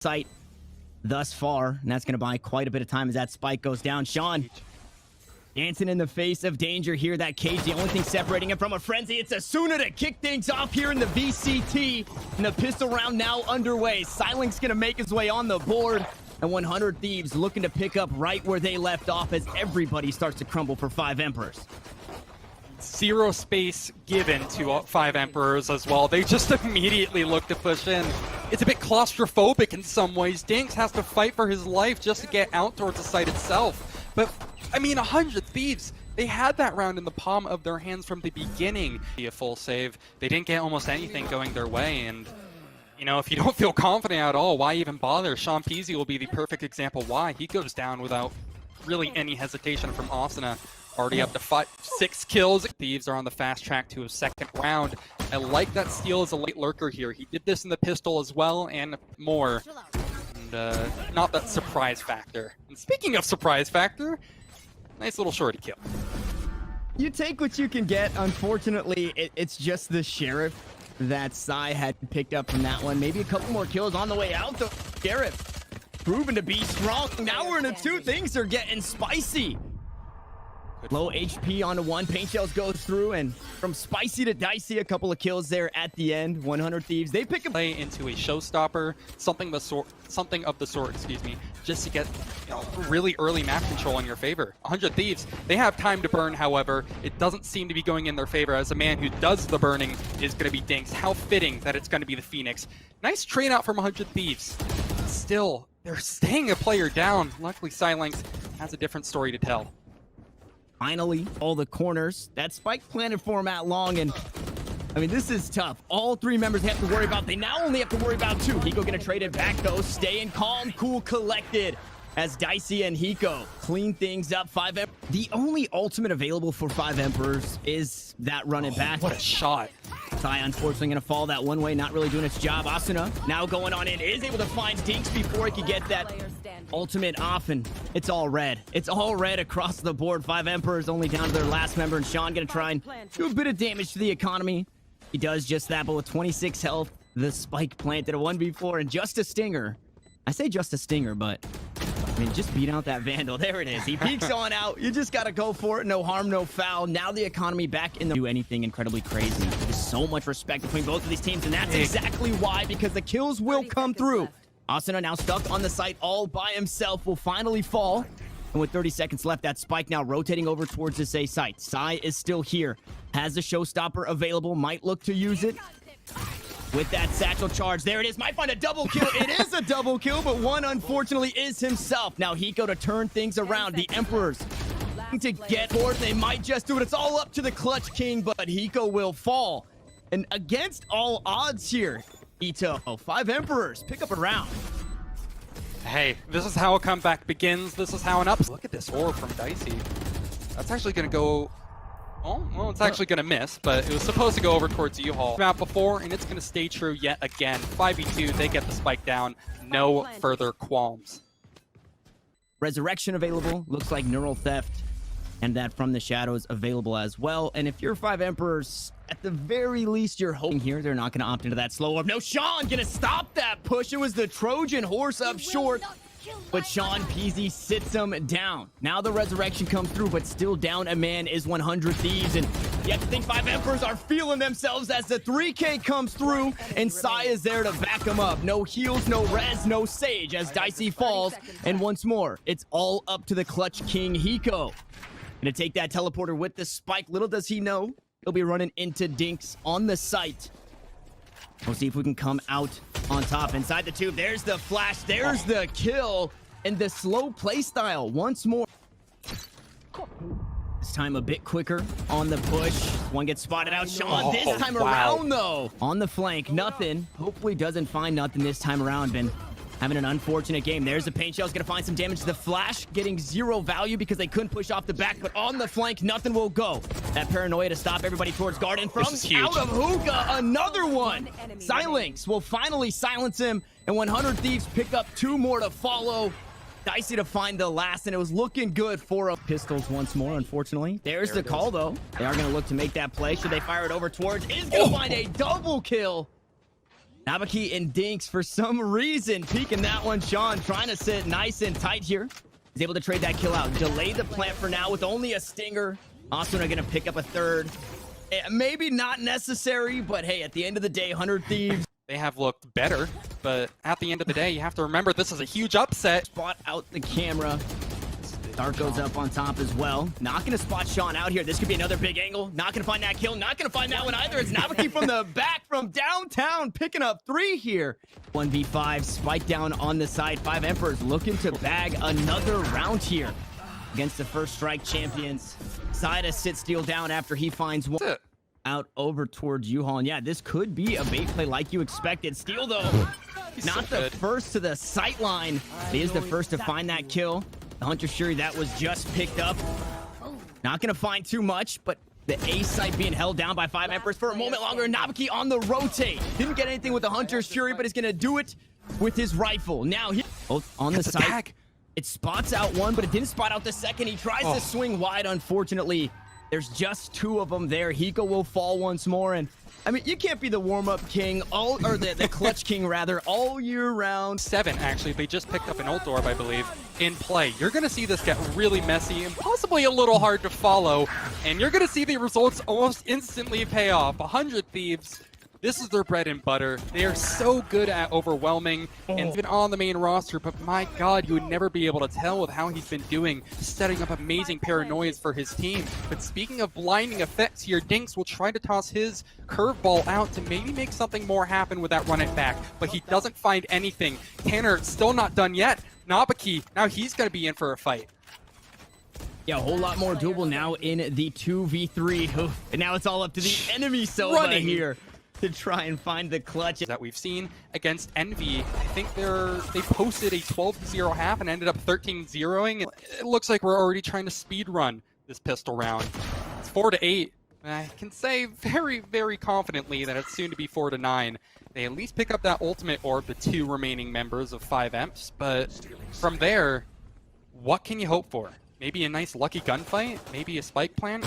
sight thus far, and that's going to buy quite a bit of time as that spike goes down. Sean dancing in the face of danger here. That cage, the only thing separating him from a frenzy. It's Asuna to kick things off here in the VCT, and the pistol round now underway. Siling's going to make his way on the board, and 100 Thieves looking to pick up right where they left off as everybody starts to crumble for 5 Emperors. Zero space given to 5 Emperors as well. They just immediately look to push in. It's a bit claustrophobic in some ways. Dinks has to fight for his life just to get out towards the site itself. But, I mean, 100 Thieves, they had that round in the palm of their hands from the beginning. A full save. They didn't get almost anything going their way, and you know, if you don't feel confident at all, why even bother? Sean Peasy will be the perfect example why. He goes down without really any hesitation from Asuna. Already up to 6 kills. Thieves are on the fast track to a second round. I like that Steel is a late lurker here. He did this in the pistol as well and more. And not that surprise factor. And speaking of surprise factor, nice little shorty kill. You take what you can get. Unfortunately, it's just the Sheriff that Sai had picked up from that one. Maybe a couple more kills on the way out, though. Sheriff proven to be strong. Now we're in a 2. Things are getting spicy. Low HP onto 1. Paint Shells goes through, and from spicy to dicey, a couple of kills there at the end. 100 Thieves, they pick a play into a showstopper, something of the sort, excuse me, just to get, you know, really early map control in your favor. 100 Thieves, they have time to burn, however. It doesn't seem to be going in their favor, as a man who does the burning is going to be Dinks. How fitting that it's going to be the Phoenix. Nice trade out from 100 Thieves. Still, they're staying a player down. Luckily, Silence has a different story to tell. Finally, all the corners. That spike planted for him at long, and I mean, this is tough. All 3 members have to worry about. They now only have to worry about 2. Hiko gonna trade it back, though. Staying calm, cool, collected, as Dicey and Hiko clean things up. 5 Emperors. The only ultimate available for 5 Emperors is that run it back. What a shot. Sai, unfortunately, gonna fall that one way, not really doing its job. Asuna now going on in, is able to find Dinks before he could get that ultimate off, and it's all red. It's all red across the board. 5 Emperors only down to their last member, and Sean gonna try and do a bit of damage to the economy. He does just that, but with 26 health, the spike planted a 1v4 and just a stinger. I say just a stinger, but I mean, just beat out that Vandal. There it is. He peeks on out. You just got to go for it. No harm, no foul. Now the economy back in the... Do anything incredibly crazy. There's so much respect between both of these teams, and that's exactly why, because the kills will come through. Asuna now stuck on the site all by himself, will finally fall. And with 30 seconds left, that spike now rotating over towards this A site. Sai is still here. Has the showstopper available. Might look to use it. With that satchel charge, there it is. Might find a double kill. It is a double kill, but one, unfortunately, is himself. Now Hiko to turn things around. The Emperors to get forward. They might just do it. It's all up to the Clutch King, but Hiko will fall. And against all odds here, Ito, 5 Emperors pick up a round. Hey, this is how a comeback begins. This is how an up. Look at this orb from Dicey. That's actually going to go... Oh, well, it's actually going to miss, but it was supposed to go over towards U-Haul. Map before, and it's going to stay true yet again. 5v2, they get the spike down. No further qualms. Resurrection available. Looks like Neural Theft and that From the Shadows available as well. And if you're 5 Emperors, at the very least, you're hoping here they're not going to opt into that slow up. No, Sean going to stop that push. It was the Trojan horse up short. But Sean Peasy sits him down. Now the resurrection comes through, but still down a man is 100 Thieves. And you have to think 5 Emperors are feeling themselves as the 3K comes through, and Sai is there to back him up. No heals, no res, no sage as Dicey falls. And once more, it's all up to the Clutch King, Hiko. Gonna take that teleporter with the spike. Little does he know, he'll be running into Dinks on the site. We'll see if we can come out on top. Inside the tube, there's the flash, there's the kill, and the slow play style once more. This time a bit quicker on the push. One gets spotted out. Sean this time around, though. On the flank, nothing. Hopefully doesn't find nothing this time around. Been having an unfortunate game. There's the paint shell's gonna find some damage. The flash getting 0 value because they couldn't push off the back, but on the flank, nothing will go. That paranoia to stop everybody towards garden from out of hookah. Another one. Silence will finally silence him, and 100 Thieves pick up 2 more to follow. Dicey to find the last, and it was looking good for pistols once more, unfortunately. There's the call, though. They are gonna look to make that play. Should they fire it over towards? Is gonna find a double kill. Nabaki and Dinks, for some reason, peeking that one. Sean trying to sit nice and tight here. He's able to trade that kill out. Delay the plant for now with only a stinger. Asuna going to pick up a third. Maybe not necessary, but hey, at the end of the day, 100 Thieves. They have looked better, but at the end of the day, you have to remember this is a huge upset. Spot out the camera. Dark goes up on top as well. Not going to spot Sean out here. This could be another big angle. Not going to find that kill. Not going to find that one either. It's Nabaki from the back from downtown picking up 3 here. 1v5, spike down on the side. 5 Emperors looking to bag another round here against the First Strike champions. Zida sits Steel down after he finds one. That's it. Out over towards U-Haul. And yeah, this could be a bait play like you expected. Steel, though, not so the good. first to the sight line. He is the first to find that kill. The Hunter Shuri that was just picked up. Not going to find too much, but the A site being held down by 5 Emperors for a moment longer. Nabaki on the rotate. Didn't get anything with the Hunter Shuri, but he's going to do it with his rifle. Now, he both on the site. Tag. It spots out one, but it didn't spot out the second. He tries to swing wide, unfortunately. There's just 2 of them there. Hiko will fall once more, and I mean, you can't be the warm-up king, or the clutch king, rather, all year round. 7, actually. They just picked up an ult orb, I believe, in play. You're going to see this get really messy and possibly a little hard to follow, and you're going to see the results almost instantly pay off. 100 Thieves. This is their bread and butter. They are so good at overwhelming and even on the main roster, but my god, you would never be able to tell with how he's been doing, setting up amazing paranoias for his team. But speaking of blinding effects here, Dinks will try to toss his curveball out to maybe make something more happen with that run it back, but he doesn't find anything. Tanner still not done yet. Nabaki, now he's going to be in for a fight. Yeah, a whole lot more doable now in the 2v3. And now it's all up to the enemy Sova here to try and find the clutch that we've seen against Envy. I think they posted a 12-0 half and ended up 13-0ing. It looks like we're already trying to speed run this pistol round. It's 4-8. I can say very, very confidently that it's soon to be 4-9. They at least pick up that ultimate orb, the 2 remaining members of 5 Emps, but from there, what can you hope for? Maybe a nice lucky gunfight? Maybe a spike plant?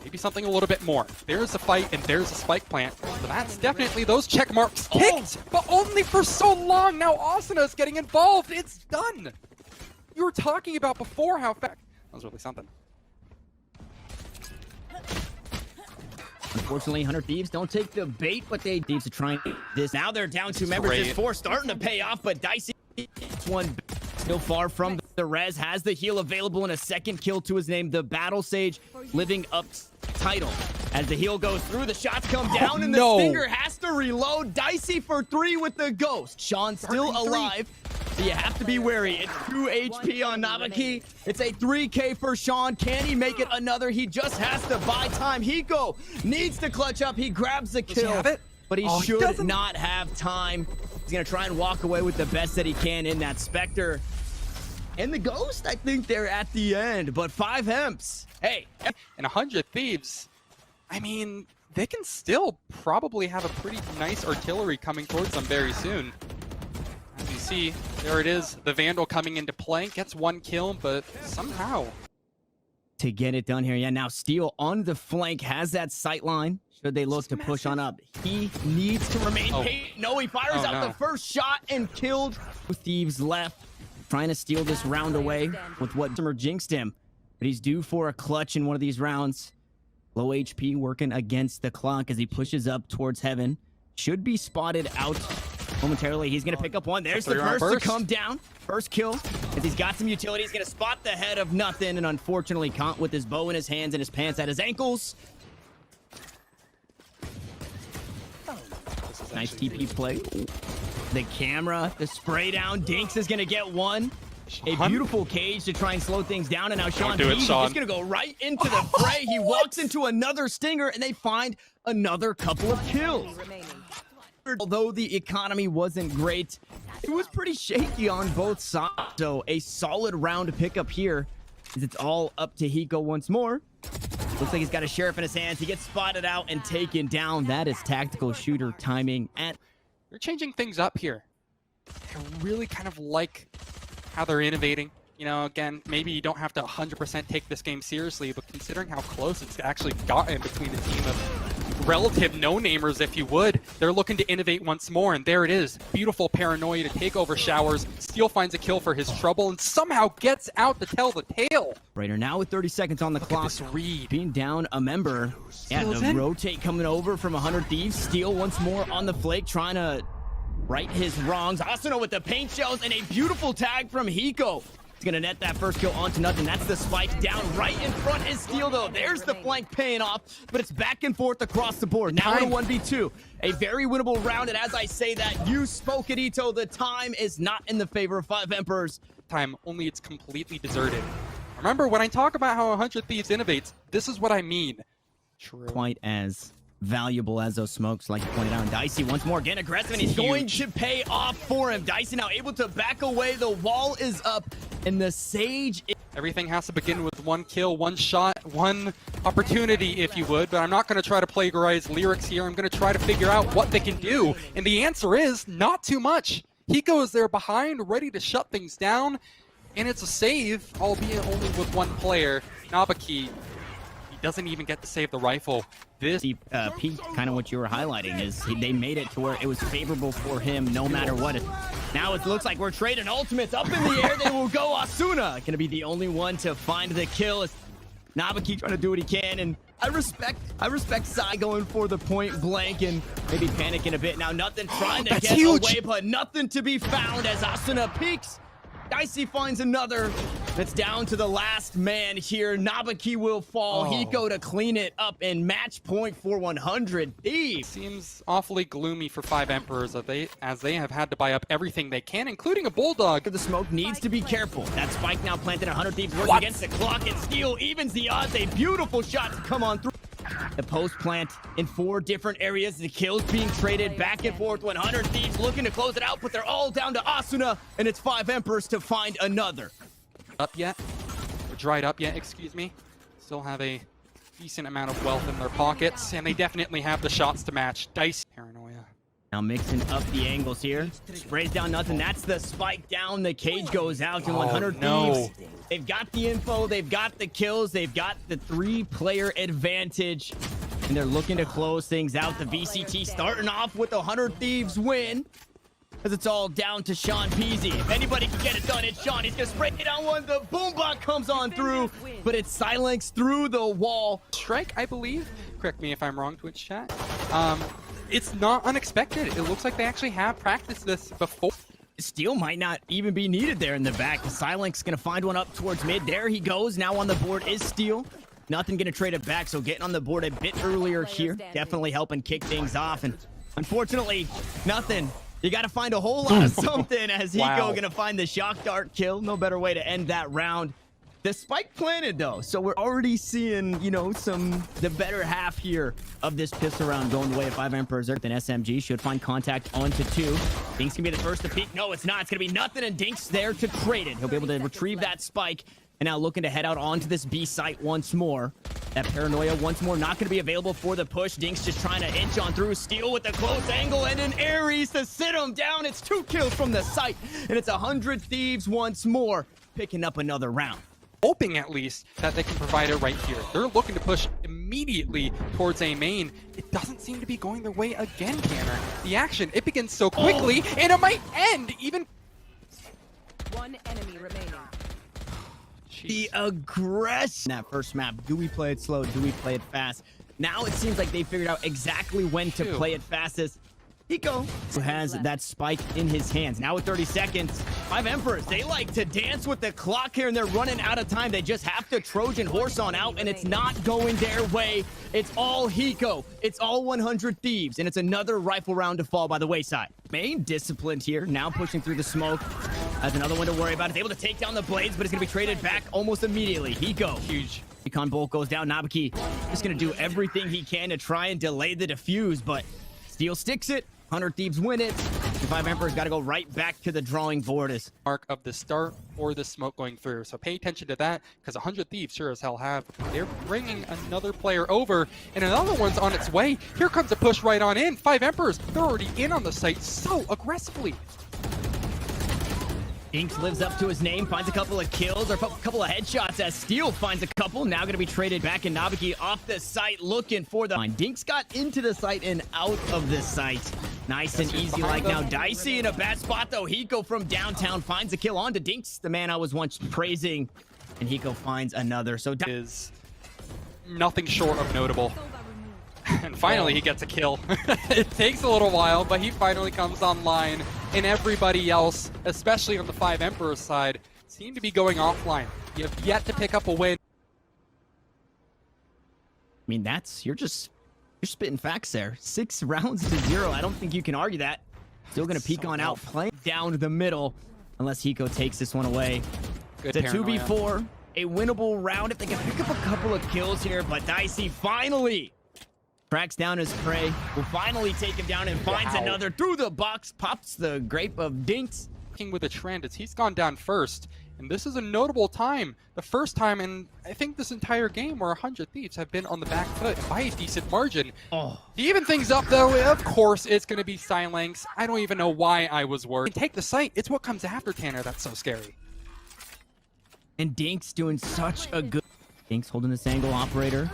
Maybe something a little bit more. There's a fight and there's a spike plant. So that's definitely those check marks kicked, but only for so long. Now Asuna's getting involved. It's done. You were talking about before how fast. That was really something. Unfortunately, 100 Thieves don't take the bait, but they Thieves are trying this. Now they're down 2 members. This 4 starting to pay off, but Dicey, it's one still far from the res, has the heal available and a second kill to his name. The Battle Sage living up title. As the heal goes through, the shots come down, and the Stinger has to reload. Dicey for 3 with the Ghost. Sean still alive. So you have to be wary. It's 2 HP on Nabaki. It's a 3K for Sean. Can he make it another? He just has to buy time. Hiko needs to clutch up. He grabs the kill. Does he have it? But he should not have time. He's going to try and walk away with the best that he can in that Spectre. And the Ghost, I think they're at the end. But 5 Emps. Hey. And 100 Thieves, I mean, they can still probably have a pretty nice artillery coming towards them very soon. As you see, there it is. The Vandal coming into play. Gets 1 kill, but somehow to get it done here. Yeah, now Steel on the flank has that sight line. Should they look to push on up? He needs to remain patient. No, he fires out the first shot and killed. Thieves left. Trying to steal this round away with what Summer jinxed him. But he's due for a clutch in one of these rounds. Low HP working against the clock as he pushes up towards heaven. Should be spotted out momentarily. He's going to pick up one. There's the first to come down. First kill. As he's got some utility, he's going to spot the head of nothing. And unfortunately, caught with his bow in his hands and his pants at his ankles. Nice TP play. The camera, the spray down. Dinks is going to get one. A beautiful cage to try and slow things down. And now Sean is going to go right into the fray. He walks into another Stinger, and they find another couple of kills. Although the economy wasn't great, it was pretty shaky on both sides. So a solid round pickup here, as it's all up to Hiko once more. Looks like he's got a sheriff in his hands. He gets spotted out and taken down. That is tactical shooter timing. They're changing things up here. I really kind of like how they're innovating. You know, again, maybe you don't have to 100% take this game seriously, but considering how close it's actually gotten between the team of relative no-namers, if you would. They're looking to innovate once more, and there it is. Beautiful paranoia to take over Showers. Steel finds a kill for his trouble and somehow gets out to tell the tale. Raider now with 30 seconds on the clock. This read. Being down a member. Yeah, the rotate coming over from 100 Thieves. Steel once more on the flake, trying to right his wrongs. Asuna with the paint shells and a beautiful tag from Hiko. He's gonna net that first kill onto nothing. That's the spike down right in front is Steel though. There's the flank paying off, but it's back and forth across the board. Now in a 1v2. A very winnable round, and as I say that, you spoke it, Ito. The time is not in the favor of 5 Emperors. Time, only it's completely deserted. Remember, when I talk about how 100 Thieves innovates, this is what I mean. True. Quite as valuable as those smokes, like you pointed out. And Dicey once more again aggressive, and he's going to pay off for him. Dicey now able to back away. The wall is up, and the Sage. Everything has to begin with one kill, one shot, one opportunity, if you would. But I'm not going to try to plagiarize lyrics here. I'm going to try to figure out what they can do. And the answer is not too much. Hiko is there behind, ready to shut things down. And it's a save, albeit only with one player. Nabaki, he doesn't even get to save the rifle. This Peak, kind of what you were highlighting, is they made it to where it was favorable for him no matter what. Now it looks like we're trading ultimates up in the air. They will go. Asuna gonna be the only one to find the kill. It's Nabaki trying to do what he can, and I respect Sai going for the point blank and maybe panicking a bit. Now nothing trying to get away, but nothing to be found as Asuna peeks. Dicey finds another. That's down to the last man here. Nabaki will fall. Hiko to clean it up, and match point for 100 Thieves. Seems awfully gloomy for 5 Emperors as they have had to buy up everything they can, including a Bulldog. The smoke needs to be careful. That spike now planted. 100 Thieves working against the clock, and Steel evens the odds. A beautiful shot to come on through. The post plant in 4 different areas. The kills being traded back and forth. 100 Thieves looking to close it out, but they're all down to Asuna, and it's 5 Emperors to find another. Up yet? Or dried up yet, excuse me. Still have a decent amount of wealth in their pockets, and they definitely have the shots to match. Dice paranoia. Now mixing up the angles here. Sprays down nothing. That's the spike down. The cage goes out to 100 Thieves. They've got the info. They've got the kills. They've got the 3-player advantage. And they're looking to close things out. The VCT starting off with the 100 Thieves win. As it's all down to Sean Peasy. If anybody can get it done, it's Sean. He's going to spray it down one. The boombot comes on through, but it's silenced through the wall. Strike, I believe. Correct me if I'm wrong, Twitch chat. It's not unexpected. It looks like they actually have practiced this before. Steel might not even be needed there in the back. The Silence going to find one up towards mid. There he goes. Now on the board is Steel. Nothing going to trade it back, so getting on the board a bit earlier here. Definitely helping kick things off. And unfortunately, nothing. You got to find a whole lot of something as Hiko going to find the shock dart kill. No better way to end that round. The spike planted though, so we're already seeing, you know, the better half here of this pistol round going the way of 5 Emperors. Then SMG should find contact onto 2. Dinks can be the first to peek. No, it's not. It's gonna be nothing, and Dinks there to trade it. He'll be able to retrieve that spike, and now looking to head out onto this B site once more. That paranoia once more not gonna be available for the push. Dinks just trying to inch on through. Steel with a close angle and an Ares to sit him down. It's 2 kills from the site, and it's 100 Thieves once more picking up another round. Hoping at least that they can provide it right here. They're looking to push immediately towards A main. It doesn't seem to be going their way again, Tanner. The action, it begins so quickly, and it might end even. 1 enemy remaining. The aggression. That first map, do we play it slow? Do we play it fast? Now it seems like they figured out exactly when to play it fastest. Hiko has that spike in his hands. Now with 30 seconds, 5 Emperors, they like to dance with the clock here, and they're running out of time. They just have to Trojan horse on out, and it's not going their way. It's all Hiko. It's all 100 Thieves, and it's another rifle round to fall by the wayside. Main disciplined here, now pushing through the smoke. Has another one to worry about. Is able to take down the blades, but it's going to be traded back almost immediately. Hiko. Huge. Recon bolt goes down. Nabaki just going to do everything he can to try and delay the defuse, but Steel sticks it. 100 Thieves win it. The 5 Emperors got to go right back to the drawing board. As mark of the start or the smoke going through. So pay attention to that, because 100 Thieves sure as hell have. They're bringing another player over, and another one's on its way. Here comes a push right on in. 5 Emperors, they're already in on the site so aggressively. Dinks lives up to his name, finds a couple of kills, or a couple of headshots as Steel finds a couple. Now going to be traded back, and Nabiki off the site looking for the... Dinks got into the site and out of the site. Nice and easy like now. Dicey in a bad spot, though. Hiko from downtown finds a kill on to Dinks, the man I was once praising. And Hiko finds another. So is nothing short of notable. And finally, he gets a kill. It takes a little while, but he finally comes online. And everybody else, especially on the 5 Emperors side, seem to be going offline. You have yet to pick up a win. I mean, you're spitting facts there. 6 rounds to 0. I don't think you can argue that. Still going to peek on out, playing down the middle, unless Hiko takes this one away. Good it's a paranoia. 2v4, a winnable round if they can pick up a couple of kills here, but Dicey finally tracks down his prey. Will finally take him down and finds another through the box, pops the grape of Dinks. With a trend as he's gone down first, and this is a notable time. The first time in, I think, this entire game where 100 Thieves have been on the back foot by a decent margin. To even things up, though, of course, it's going to be Silence. I don't even know why I was worried. Take the site. It's what comes after Tanner that's so scary. And Dinks doing such a good... Dinks holding this angle, operator.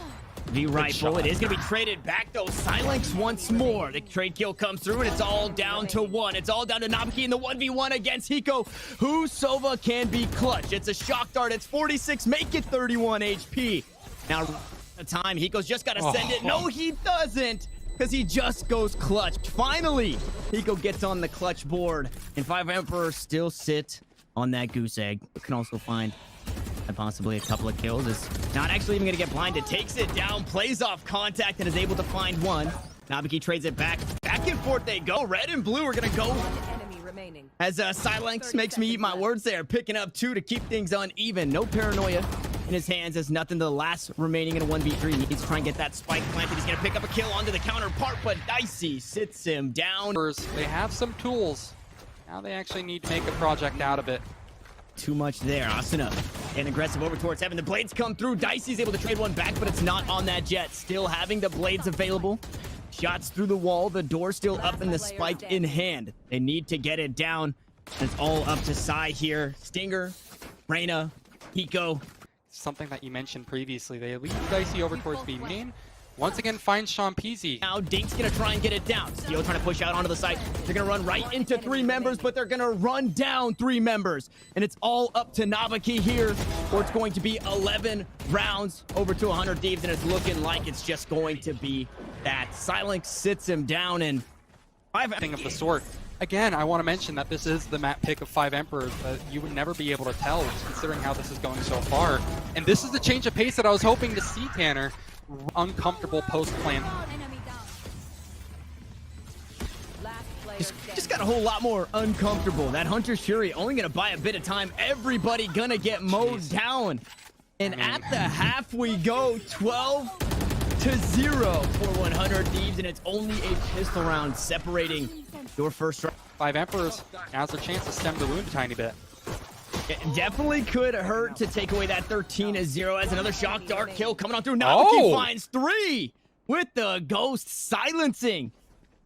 The rifle. It is going to be traded back, though. Silence once more. The trade kill comes through, and it's all down to 1. It's all down to Nabiki in the 1v1 against Hiko, who Sova can be clutch. It's a shock dart. It's 46. Make it 31 HP. Now, the time. Hiko's just got to send it. No, he doesn't, because he just goes clutch. Finally, Hiko gets on the clutch board, and 5 Emperors still sit on that goose egg. You can also find possibly a couple of kills. Is not actually even going to get blinded. Takes it down, plays off contact, and is able to find one. Nabiki trades it back. Back and forth they go. Red and blue are going to go. As Silence makes me eat my words there. Picking up 2 to keep things uneven. No paranoia in his hands. As nothing to the last remaining in a 1v3. He needs to try and get that spike planted. He's going to pick up a kill onto the counterpart, but Dicey sits him down. They have some tools. Now they actually need to make a project out of it. Too much there. Asuna and aggressive over towards heaven. The blades come through. Dicey's able to trade one back, but it's not on that jet. Still having the blades available. Shots through the wall. The door still up and the spike in hand. They need to get it down. It's all up to Sai here. Stinger, Reyna, Hiko. Something that you mentioned previously. They lead Dicey over towards B main. Once again, finds Sean Peasy. Now Dink's gonna try and get it down. Steel trying to push out onto the site. They're gonna run right into 3 members, but they're gonna run down 3 members. And it's all up to Nabiki here, or it's going to be 11 rounds over to 100 Thieves, and it's looking like it's just going to be that. Silence sits him down, and 5 thing of the sort. Again, I want to mention that this is the map pick of 5 Emperors, but you would never be able to tell, considering how this is going so far. And this is the change of pace that I was hoping to see, Tanner. Uncomfortable post-plant. Just got a whole lot more uncomfortable. That Hunter Shuri only gonna buy a bit of time. Everybody gonna get mowed down. And at the half we go, 12-0 for 100 Thieves, and it's only a pistol round separating your first round. 5 Emperors, now's their chance to stem the wound a tiny bit. It definitely could hurt to take away that 13-0 as another shock dart kill coming on through. Nabiki finds 3 with the ghost silencing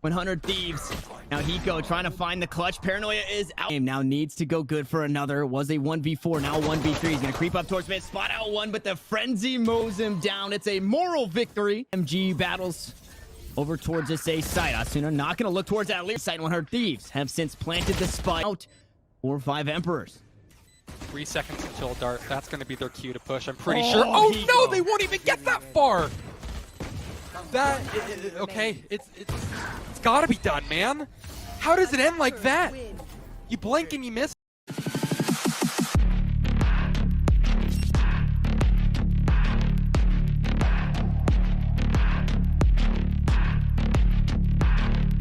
100 Thieves. Now Hiko trying to find the clutch. Paranoia is out. Now needs to go good for another. It was a 1v4, now 1v3. He's gonna creep up towards mid, spot out 1, but the frenzy mows him down. It's a moral victory. MG battles over towards this A site. Asuna not gonna look towards that lead site. 100 Thieves have since planted the spike out for 5 Emperors. 3 seconds until dart. That's going to be their cue to push, I'm pretty sure. Oh no, they won't even get that far! Okay, it's got to be done, man. How does it end like that? You blink and you miss.